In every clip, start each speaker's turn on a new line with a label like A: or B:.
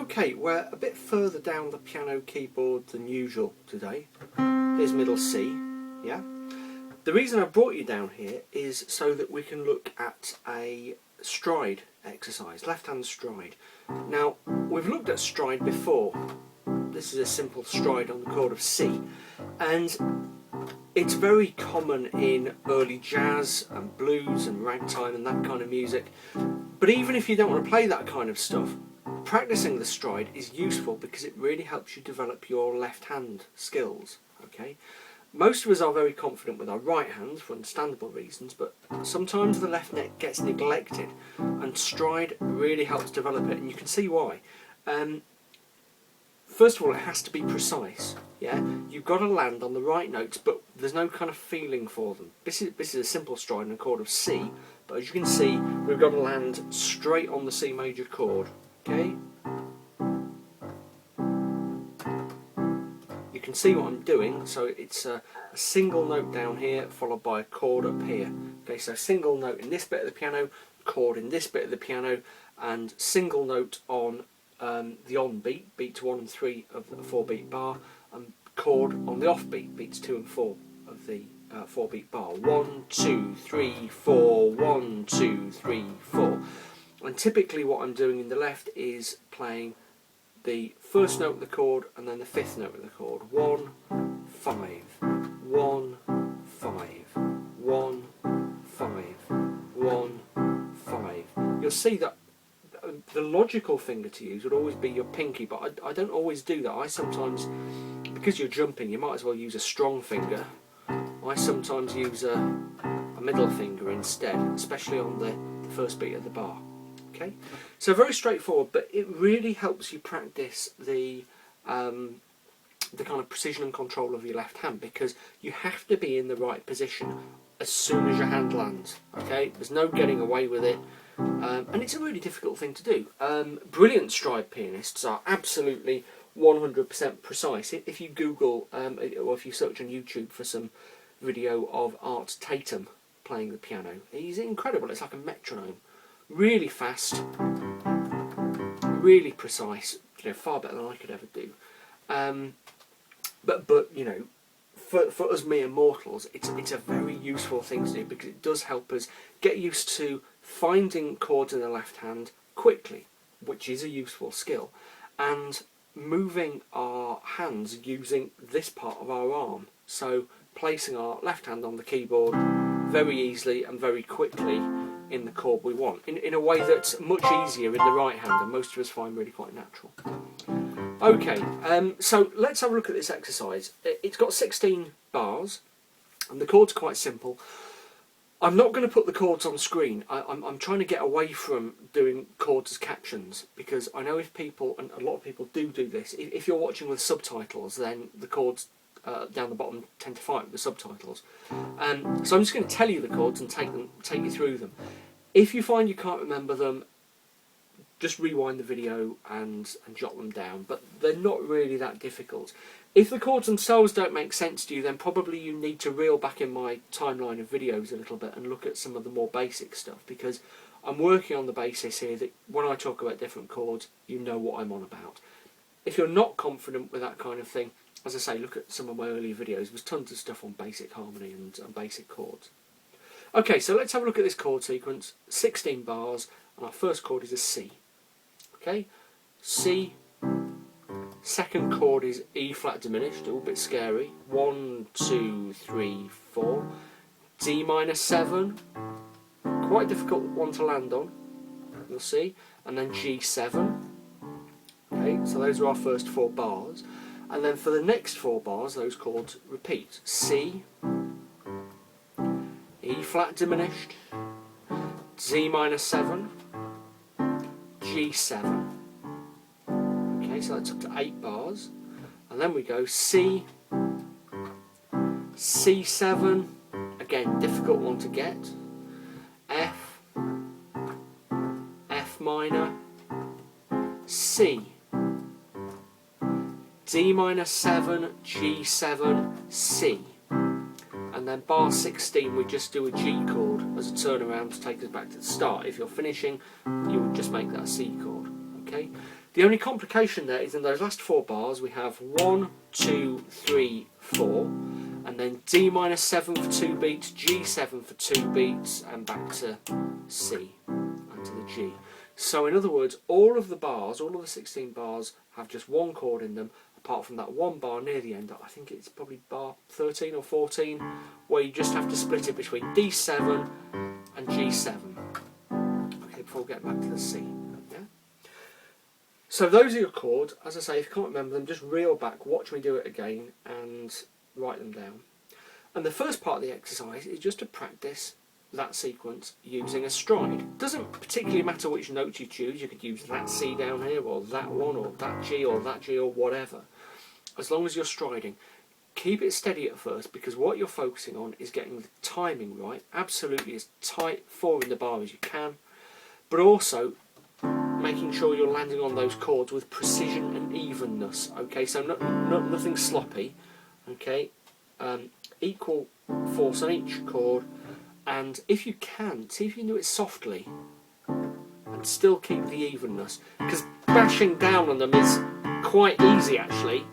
A: Okay, we're a bit further down the piano keyboard than usual today. Here's middle C, yeah? The reason I brought you down here is so that we can look at a stride exercise, left hand stride. Now, we've looked at stride before. This is a simple stride on the chord of C, and it's very common in early jazz and blues and ragtime and that kind of music. But even if you don't want to play that kind of stuff, practicing the stride is useful because it really helps you develop your left hand skills. Okay, most of us are very confident with our right hand for understandable reasons, but sometimes the left neck gets neglected, and stride really helps develop it, and you can see why. First of all, it has to be precise. Yeah, you've got to land on the right notes, but there's no kind of feeling for them. This is a simple stride in a chord of C, but as you can see, we've got to land straight on the C major chord. Okay, you can see what I'm doing. So it's a single note down here followed by a chord up here. Okay, so single note in this bit of the piano, chord in this bit of the piano, and single note on the on beat, beats 1 and 3 of the 4-beat bar, and chord on the off beat, beats 2 and 4 of the 4-beat bar. 1, 2, 3, 4, 1, 2, 3, 4. And typically what I'm doing in the left is playing the first note of the chord and then the fifth note of the chord. 1, 5, 1, 5, 1, 5, 1, 5. You'll see that the logical finger to use would always be your pinky, but I don't always do that. I sometimes, because you're jumping, you might as well use a strong finger. I sometimes use a middle finger instead, especially on the first beat of the bar. Okay, so very straightforward, but it really helps you practice the kind of precision and control of your left hand, because you have to be in the right position as soon as your hand lands. Okay, there's no getting away with it, and it's a really difficult thing to do. Brilliant stride pianists are absolutely 100% precise. If you Google or if you search on YouTube for some video of Art Tatum playing the piano, he's incredible. It's like a metronome. Really fast, really precise, far better than I could ever do. But you know, for us mere mortals, it's a very useful thing to do, because it does help us get used to finding chords in the left hand quickly, which is a useful skill, and moving our hands using this part of our arm. So placing our left hand on the keyboard very easily and very quickly in the chord we want, in a way that's much easier in the right hand, and most of us find really quite natural. Okay, so let's have a look at this exercise. It's got 16 bars, and the chords are quite simple. I'm not going to put the chords on screen. I'm trying to get away from doing chords as captions, because I know if people, and a lot of people do this, if you're watching with subtitles, then the chords down the bottom tend to fight with the subtitles. So I'm just going to tell you the chords and take you through them. If you find you can't remember them, just rewind the video and jot them down, but they're not really that difficult. If the chords themselves don't make sense to you, then probably you need to reel back in my timeline of videos a little bit and look at some of the more basic stuff, because I'm working on the basis here that when I talk about different chords, you know what I'm on about. If you're not confident with that kind of thing, as I say, look at some of my earlier videos. There's tons of stuff on basic harmony and basic chords. Okay, so let's have a look at this chord sequence. 16 bars, and our first chord is a C. Okay, C. Second chord is E flat diminished, a little bit scary. 1, 2, 3, 4. D minor 7, quite a difficult one to land on, you'll see. And then G7. Okay, so those are our first 4 bars. And then for the next 4 bars, those chords repeat. C, E flat diminished, D minor 7, G7. Okay, so that's up to 8 bars. And then we go C, C7, again, difficult one to get, F, F minor, C, D minor 7, G7, C. And then bar 16 we just do a G chord as a turnaround to take us back to the start. If you're finishing, you would just make that a C chord. Okay, The only complication there is in those last 4 bars we have 1, 2, 3, 4, and then D minor 7 for 2 beats, G7 for 2 beats, and back to C and to the G. So in other words, all of the bars, all of the 16 bars have just one chord in them, apart from that one bar near the end. I think it's probably bar 13 or 14, where you just have to split it between D7 and G7. Okay, before getting back to the C. Yeah? So those are your chords. As I say, if you can't remember them, just reel back, watch me do it again, and write them down. And the first part of the exercise is just to practice that sequence using a stride. Doesn't particularly matter which notes you choose. You could use that C down here, or that one, or that G, or whatever. As long as you're striding, keep it steady at first, because what you're focusing on is getting the timing right, absolutely as tight 4 in the bar as you can, but also making sure you're landing on those chords with precision and evenness. Okay, so nothing sloppy. Okay, equal force on each chord. And if you can, see if you can do it softly and still keep the evenness, because bashing down on them is quite easy actually,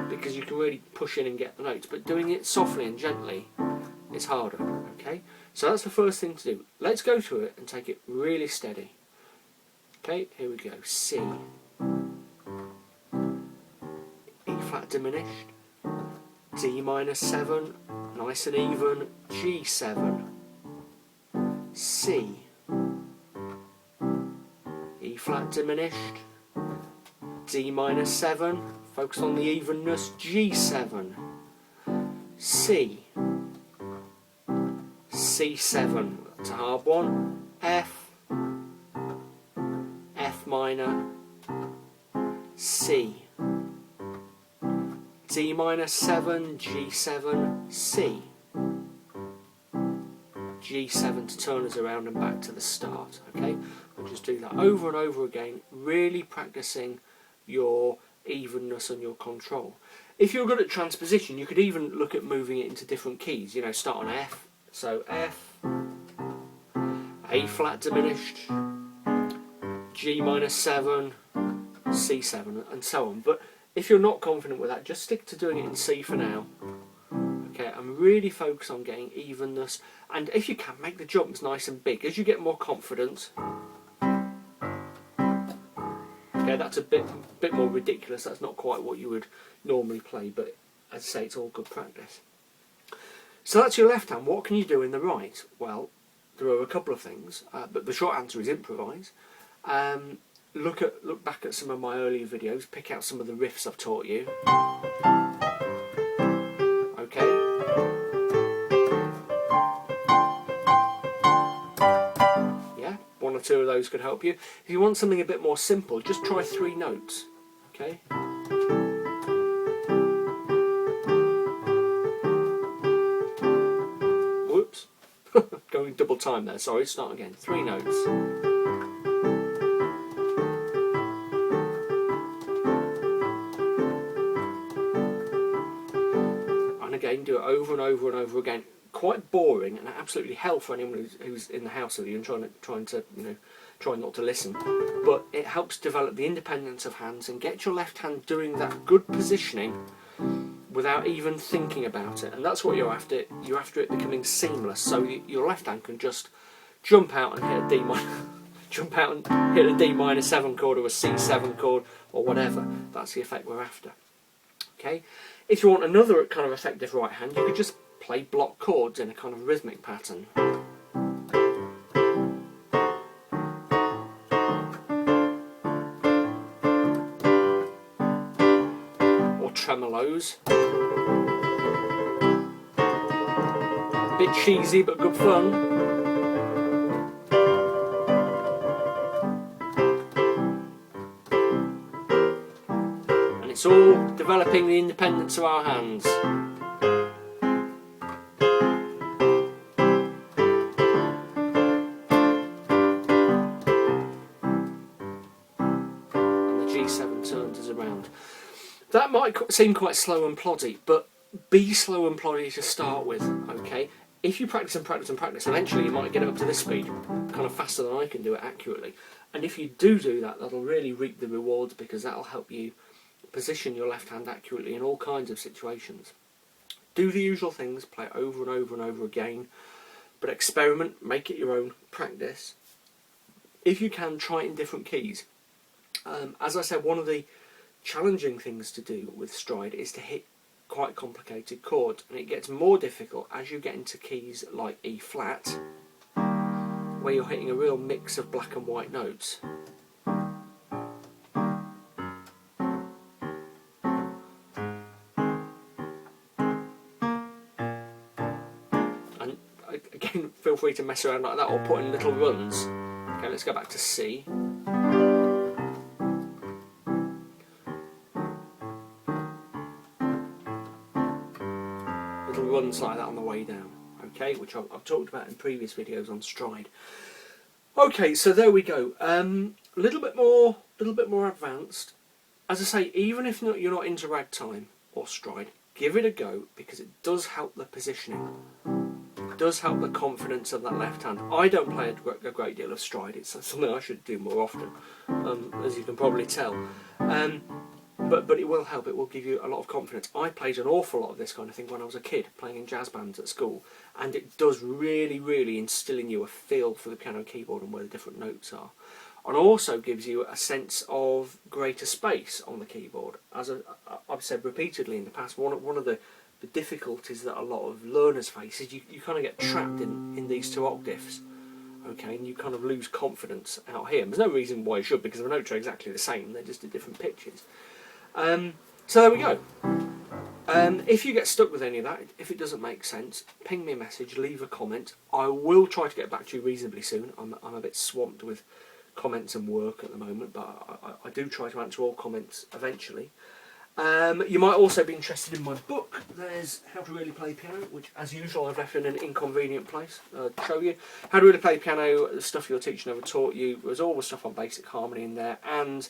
A: because you can really push in and get the notes, but doing it softly and gently is harder. Okay, so that's the first thing to do. Let's go through it and take it really steady. Okay, here we go. C, E flat diminished, D minor 7, nice and even, G7, C, E flat diminished, D minor 7, focus on the evenness, G7, C, C7, that's a hard one, F, F minor, C, D minor 7, G7, C, G7 to turn us around and back to the start. Okay, we'll just do that over and over again, really practicing your evenness and your control. If you're good at transposition, you could even look at moving it into different keys. You know, start on F, so F, A flat diminished, G minor 7, C7, and so on. But if you're not confident with that, just stick to doing it in C for now. Okay, and really focus on getting evenness, and if you can, make the jumps nice and big. As you get more confident, okay, that's a bit more ridiculous. That's not quite what you would normally play, but as I say, it's all good practice. So that's your left hand. What can you do in the right? Well, there are a couple of things, but the short answer is improvise. Look back at some of my earlier videos, pick out some of the riffs I've taught you. Okay. Yeah, 1 or 2 of those could help you. If you want something a bit more simple, just try 3 notes. Okay. Whoops. Going double time there, sorry, start again. 3 notes. Again, do it over and over and over again. Quite boring and absolutely hell for anyone who's in the house with you and trying to try not to listen. But it helps develop the independence of hands and get your left hand doing that good positioning without even thinking about it. And that's what you're after. You're after it becoming seamless. So your left hand can just jump out and hit a D minor, jump out and hit a D minor 7 chord or a C7 chord or whatever. That's the effect we're after. Okay. If you want another kind of effective right hand, you could just play block chords in a kind of rhythmic pattern. Or tremolos. Bit cheesy but good fun. It's all developing the independence of our hands. And the G7 turns us around. That might seem quite slow and ploddy, but be slow and ploddy to start with, okay? if you practice and practice and practice, eventually you might get it up to this speed, kind of faster than I can do it accurately. And if you do that, that'll really reap the rewards, because that'll help you position your left hand accurately in all kinds of situations. Do the usual things, play it over and over and over again, but experiment, make it your own, practice. If you can, try it in different keys. As I said, one of the challenging things to do with stride is to hit quite complicated chords, and it gets more difficult as you get into keys like E flat, where you're hitting a real mix of black and white notes. And again, feel free to mess around like that or put in little runs. Okay, let's go back to C. Little runs like that on the way down, okay, which I've talked about in previous videos on stride. Okay, so there we go. A little bit more advanced. As I say, even if you're not into ragtime or stride, give it a go, because it does help the positioning. It does help the confidence of that left hand. I don't play a great deal of stride. It's something I should do more often, as you can probably tell. But it will help. It will give you a lot of confidence. I played an awful lot of this kind of thing when I was a kid, playing in jazz bands at school, and it does really instill in you a feel for the piano keyboard and where the different notes are, and also gives you a sense of greater space on the keyboard. As I've said repeatedly in the past, one of the difficulties that a lot of learners face is you kind of get trapped in these two octaves. Okay, and you kind of lose confidence out here. And there's no reason why you should, because the notes are exactly the same, they're just at different pitches. So there we go. If you get stuck with any of that, if it doesn't make sense, ping me a message, leave a comment. I will try to get back to you reasonably soon. I'm a bit swamped with comments and work at the moment, but I do try to answer all comments eventually. You might also be interested in my book. There's How to Really Play Piano, which as usual I've left in an inconvenient place to show you. How to Really Play Piano, the stuff your teacher never taught you. There's all the stuff on basic harmony in there, and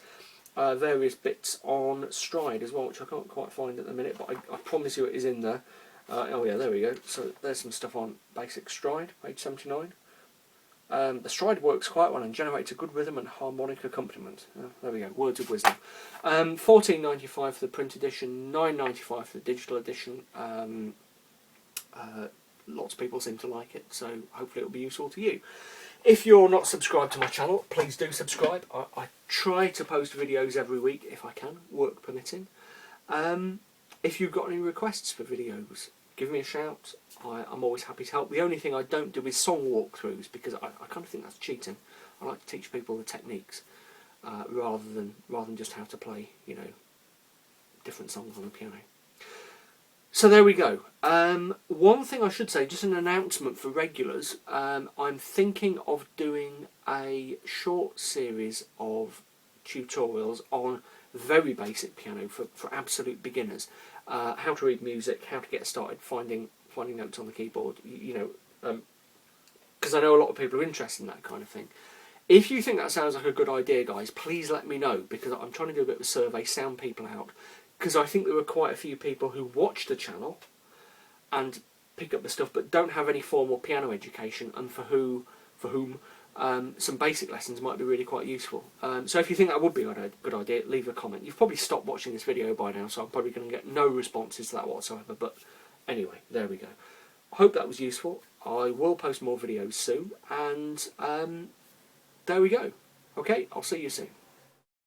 A: various bits on stride as well, which I can't quite find at the minute, but I promise you it is in there. Oh yeah, there we go. So there's some stuff on basic stride, page 79. The stride works quite well and generates a good rhythm and harmonic accompaniment. There we go, words of wisdom. $14.95 for the print edition, $9.95 for the digital edition. Lots of people seem to like it, so hopefully it will be useful to you. If you're not subscribed to my channel, please do subscribe. I try to post videos every week if I can, work permitting. If you've got any requests for videos, give me a shout. I'm always happy to help. The only thing I don't do is song walkthroughs, because I kind of think that's cheating. I like to teach people the techniques rather than just how to play, you know, different songs on the piano. So there we go. One thing I should say, just an announcement for regulars, I'm thinking of doing a short series of tutorials on very basic piano for absolute beginners. How to read music, how to get started finding notes on the keyboard, you know, because I know a lot of people are interested in that kind of thing. If you think that sounds like a good idea, guys, please let me know, because I'm trying to do a bit of a survey, sound people out, because I think there are quite a few people who watch the channel and pick up the stuff but don't have any formal piano education, and for whom some basic lessons might be really quite useful. So if you think that would be a good idea, leave a comment. You've probably stopped watching this video by now, so I'm probably going to get no responses to that whatsoever, but anyway, there we go. I hope that was useful. I will post more videos soon, and there we go. Okay, I'll see you soon.